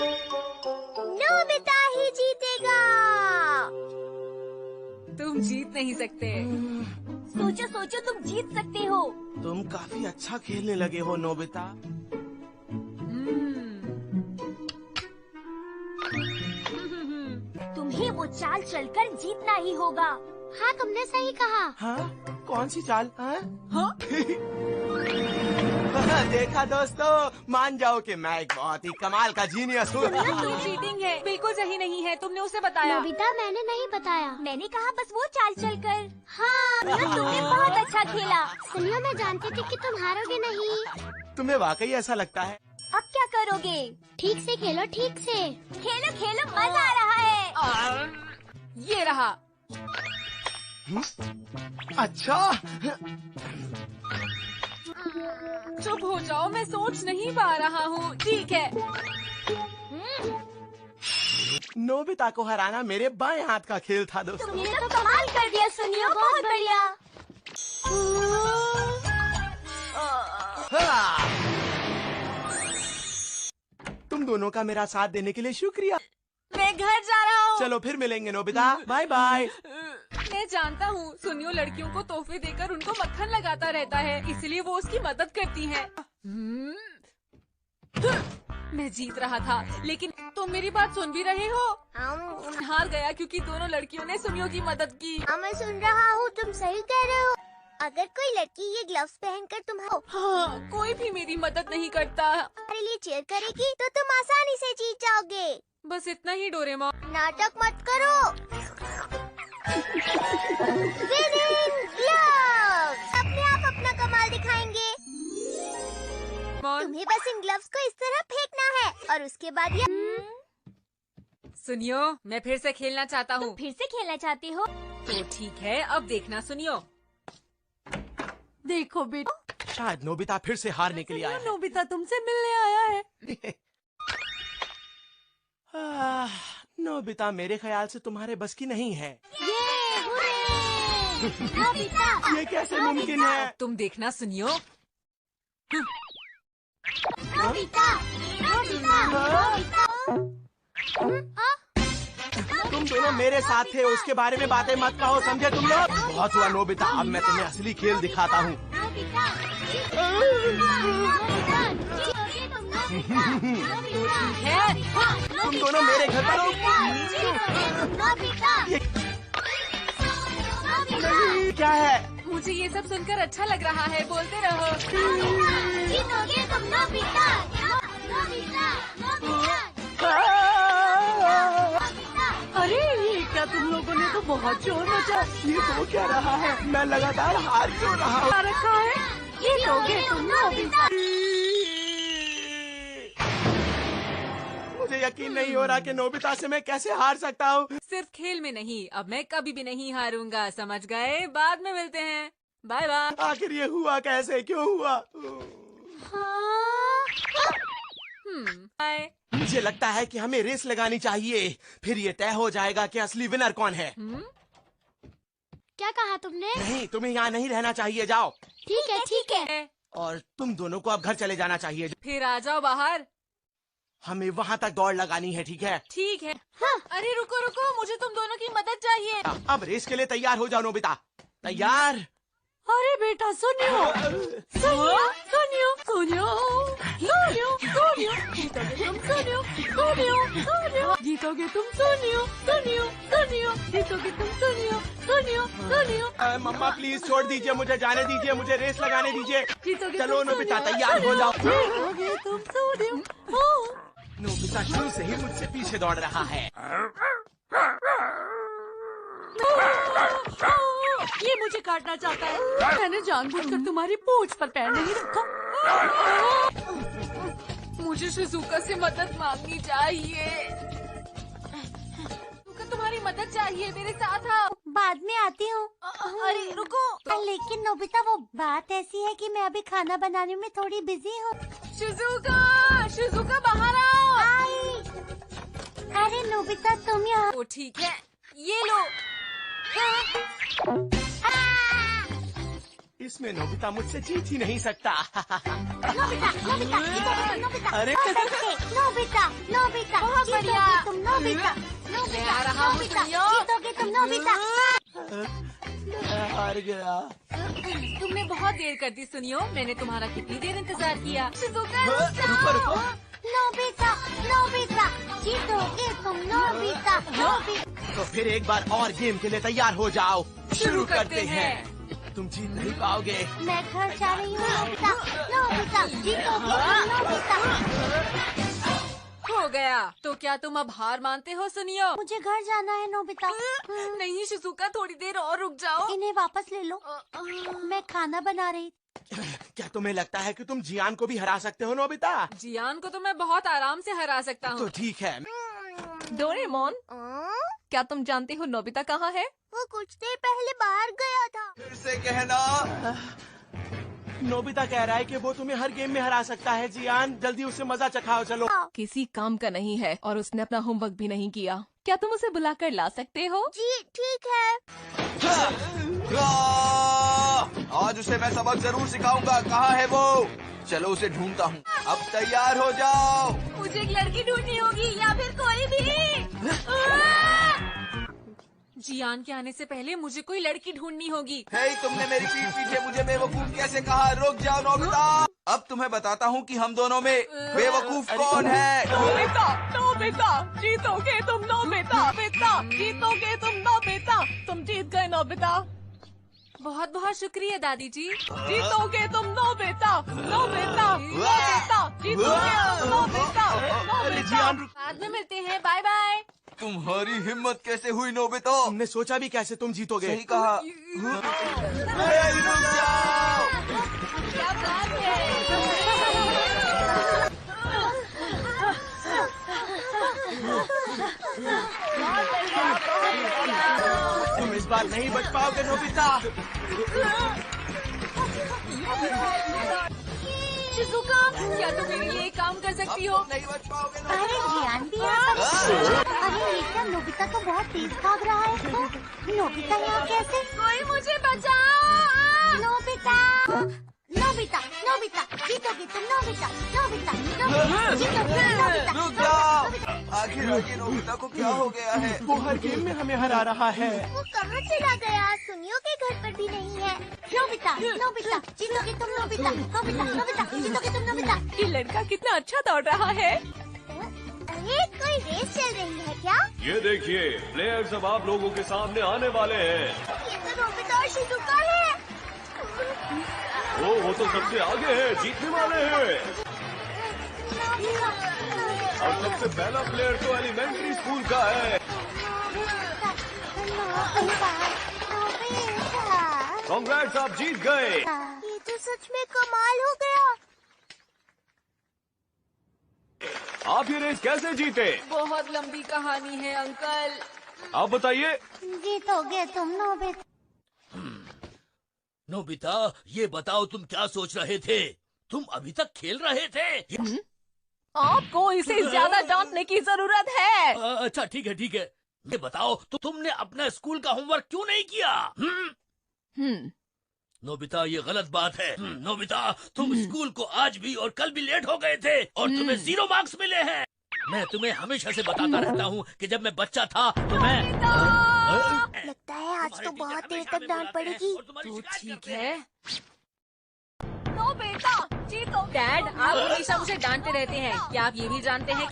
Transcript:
Nobita ही जीतेगा। तुम जीत नहीं सकते। सोचो सोचो, तुम जीत सकते हो। तुम काफी अच्छा खेलने लगे हो नोबिता। तुम्हें वो चाल चलकर जीतना ही होगा। हाँ, तुमने सही कहा। हाँ? कौन सी चाल? हाँ? देखा दोस्तों, मान जाओ कि मैं एक बहुत ही कमाल का जीनियस हूँ। ये चीटिंग है, बिल्कुल सही नहीं है। तुमने उसे बताया। नोबिता, मैंने नहीं बताया। मैंने कहा बस वो चाल चलकर। हाँ, तुमने बहुत अच्छा खेला। सुनियो, मैं जानती थी कि तुम हारोगे नहीं। तुम्हें वाकई ऐसा लगता है? अब क्या करोगे? ठीक से खेलो, ठीक से खेलो खेलो, मजा आ रहा है। ये रहा। अच्छा, चुप हो जाओ, मैं सोच नहीं पा रहा हूँ। ठीक है। नोबिता को हराना मेरे बाएं हाथ का खेल था दोस्तों। तुमने तो कमाल कर दिया सुनियो, बहुत बढ़िया। हाँ। तुम दोनों का मेरा साथ देने के लिए शुक्रिया। मैं घर जा रहा हूँ। चलो फिर मिलेंगे नोबिता, बाय बाय। मैं जानता हूँ, सुनियो लड़कियों को तोहफे देकर उनको मक्खन लगाता रहता है, इसलिए वो उसकी मदद करती है। मैं जीत रहा था, लेकिन तुम मेरी बात सुन भी रहे हो? हार गया क्योंकि दोनों लड़कियों ने सुनियो की मदद की। मैं सुन रहा हूँ, तुम सही कह रहे हो। अगर कोई लड़की ये ग्लव्स पहनकर हाँ, कोई भी मेरी मदद नहीं करता। तुम्हारे लिए चीयर करेगी तो तुम आसानी से जीत जाओगे। बस इतना ही डोरेमोन। नाटक मत करो। विनिंग ग्लव्स अपने आप अपना कमाल दिखाएंगे। तुम्हें बस इन ग्लव्स को इस तरह फेंकना है और उसके बाद ये। सुनियो, मैं फिर से खेलना चाहता हूँ। फिर से खेलना चाहते हो? तो ठीक है, अब देखना सुनियो। देखो बेटा, शायद नोबिता फिर से हारने के लिए आया है। नोबिता तुमसे मिलने आया है। नोबिता मेरे ख्याल से तुम्हारे बस की नहीं है। नोबिता, ये कैसे मुमकिन है? तुम देखना सुनियो। Nobita, Nobita, Nobita. तुम दोनों मेरे साथ थे, उसके बारे में बातें मत कहो, समझे तुम लोग? बहुत हुआ नोबिता, अब मैं तुम्हें असली खेल दिखाता हूँ। तुम दोनों मेरे घर पर नहीं, क्या है? मुझे ये सब सुनकर अच्छा लग रहा है, बोलते रहो। जीतोगे तुम नोबिता, नोबिता, नोबिता। अरे ये क्या, तुम लोगों ने तो बहुत शोर मचा। ये तो क्या रहा है? मैं लगातार हार क्यों रहा हूँ? रखा है। जीतोगे तुम नोबिता। मुझे यकीन नहीं हो रहा कि नोबिता से मैं कैसे हार सकता हूँ। सिर्फ खेल में नहीं, अब मैं कभी भी नहीं हारूंगा, समझ गए? बाद में मिलते हैं, बाय बाय। आखिर ये हुआ कैसे, क्यों हुआ? बाय। मुझे लगता है कि हमें रेस लगानी चाहिए, फिर ये तय हो जाएगा कि असली विनर कौन है। क्या कहा तुमने? नहीं, तुम्हें यहाँ नहीं रहना चाहिए, जाओ। ठीक है, ठीक है। और तुम दोनों को अब घर चले जाना चाहिए। फिर आ जाओ बाहर। हमें वहाँ तक दौड़ लगानी है, ठीक है? ठीक है। हाँ। अरे रुको रुको, मुझे तुम दोनों की मदद चाहिए। अब रेस के लिए तैयार हो जाओ नोबिता। तैयार? अरे बेटा सुनियो, सुनियो, सुनियो, सुनियो, सुनियो, सुनियो, जीतोगे तुम सुनियो, सुनियो, सुनियो, जीतोगे तुम सुनियो, सुनियो, सुनियो, जीतोगे तुम सुनियो, सुनियो, सुनियो। मम्मा प्लीज छोड़ दीजिए, मुझे जाने दीजिए, मुझे रेस लगाने दीजिए। जीतोगे चलो नोबिता, तैयार हो जाओ। जीतोगे तुम सुनियो। नोबिता शुरू से ही मुझसे पीछे दौड़ रहा है। ये मुझे काटना चाहता है। मैंने जानबूझकर तुम्हारी पूंछ पर पैर नहीं रखा। मुझे शिजुका से मदद मांगनी चाहिए। तुम्हारी मदद चाहिए, मेरे साथ आओ। बाद में आती हूँ। अरे रुको। लेकिन नोबिता, वो बात ऐसी है कि मैं अभी खाना बनाने में थोड़ी बिजी हूँ। शिजुका, शिजुका बाहर आओ। अरे नोबिता, तुम यहाँ। ओ ठीक है, ये लो। इसमें नोबिता मुझसे जीत ही नहीं सकता। नोबिता, नोबिता, जीतोगे नोबिता। अरे नोबिता, नोबिता, बहुत जीतोगे बढ़िया। तुम नोबिता। मैं नोबिता, आ रहा हूँ, नोबिता, सुनियो। जीतोगे तुम नोबिता। मैं हार गया। तुमने बहुत देर कर दी सुनियो। मैंने तुम्हारा कितनी देर इंतजार किया। शिज़ुका, रुको रुको। नोबिता, नोबिता, जीतोगे तुम नोबिता। नोबिता, तो फिर एक बार और गेम के लिए तैयार हो जाओ। शुरू करते हैं। तुम जीत नहीं पाओगे। मैं घर जा रही हूँ नोबिता। नोबिता, जीतोगे तुम नोबिता। हो गया। तो क्या तुम अब हार मानते हो सुनियो? मुझे घर जाना है नोबिता। नहीं शिज़ुका, थोड़ी देर और रुक जाओ। इन्हें वापस ले लो। मैं खाना बना रही। क्या तुम्हें लगता है कि तुम जियान को भी हरा सकते हो नोबिता? जियान को तो मैं बहुत आराम से हरा सकता तो हूँ। ठीक है। डोरेमोन, क्या तुम जानते हो नोबिता कहाँ है? वो कुछ देर पहले बाहर गया था। फिर से कहना। नोबिता कह रहा है कि वो तुम्हें हर गेम में हरा सकता है। जियान, जल्दी उससे मजा चखाओ। चलो। किसी काम का नहीं है और उसने अपना होमवर्क भी नहीं किया। क्या तुम उसे बुलाकर ला सकते हो? जी ठीक है। आज उसे मैं सबक जरूर सिखाऊंगा। कहाँ है वो? चलो उसे ढूंढता हूँ। अब तैयार हो जाओ। मुझे एक लड़की ढूंढनी होगी या फिर कोई भी। जियान के आने से पहले मुझे कोई लड़की ढूंढनी होगी। हे, तुमने मेरी पीठ पीछे मुझे बेवकूफ कैसे कहा? रुक जाओ नोबिता। अब तुम्हें बताता हूँ कि हम दोनों में बेवकूफ कौन है। नोबिता, नोबिता, जीतोगे तुम नोबिता। नोबिता, जीतोगे तुम नोबिता। तुम जीत गए नोबिता। बहुत बहुत शुक्रिया दादी जी। जीतोगे तुम नोबिता। नोबिता, नोबिता, जीतोगे तुम नोबिता। नोबिता, बाद में मिलते हैं। Bye bye. तुम्हारी हिम्मत कैसे हुई नोबिता? तुमने सोचा भी कैसे तुम जीतोगे? सही कहा। हे, रुक जाओ। क्या बात है? तुम इस बार नहीं बच पाओगे नोबिता। शिज़ुका, क्या तुम मेरे लिए एक काम कर सकती हो? नहीं बच पाओगे अरे जियान भी अरे ये क्या, नोबिता तो बहुत तेज भाग रहा है। नोबिता यहाँ कैसे? कोई मुझे बचाओ। नोबिता, नोबिता, नोबिता, जीतोगे तुम नोबिता। नोबिता, नोबिता, जीतोगे तुम नोबिता। रुक जाओ। आखिर ये नोबिता को क्या हो गया है? वो हर गेम में हमें हरा रहा है। वो कहाँ चला गया? सुनियो के घर पर भी नहीं है। नोबिता, नोबिता, जीतोगे तुम नोबिता। नोबिता, नोबिता, जीतोगे तुम नोबिता। ये लड़का कितना अच्छा दौड़ रहा है। अरे कोई रेस चल रही है क्या? ये देखिए, प्लेयर्स अब आप लोगों के सामने आने वाले हैं। ये तो नोबिता और शिज़ुका है। वो तो सबसे आगे है, जीतने वाले हैं। और सबसे पहला प्लेयर तो एलिमेंट्री स्कूल का है। कांग्रेट्स, आप जीत गए। ये तो सच में कमाल हो गया। आप ये रेस कैसे जीते? बहुत लंबी कहानी है अंकल। आप बताइए। जीतोगे तुम नोबिता। नोबिता, ये बताओ तुम क्या सोच रहे थे? तुम अभी तक खेल रहे थे? आपको इसे ज्यादा डांटने की जरूरत है। अच्छा ठीक है ठीक है। ये बताओ तो तुमने अपना स्कूल का होमवर्क क्यों नहीं किया? नोबिता, ये गलत बात है। नोबिता, तुम स्कूल को आज भी और कल भी लेट हो गए थे और तुम्हें 0 मार्क्स मिले हैं। मैं तुम्हें हमेशा से बताता रहता हूँ कि जब मैं बच्चा था तो मैं लगता है आज तो बहुत देर तक डांट पड़ेगी। तो ठीक है। नोबिता, जीतो। डैड, आप हमेशा मुझे डांटते रहते हैं। क्या आप ये भी जानते हैं कि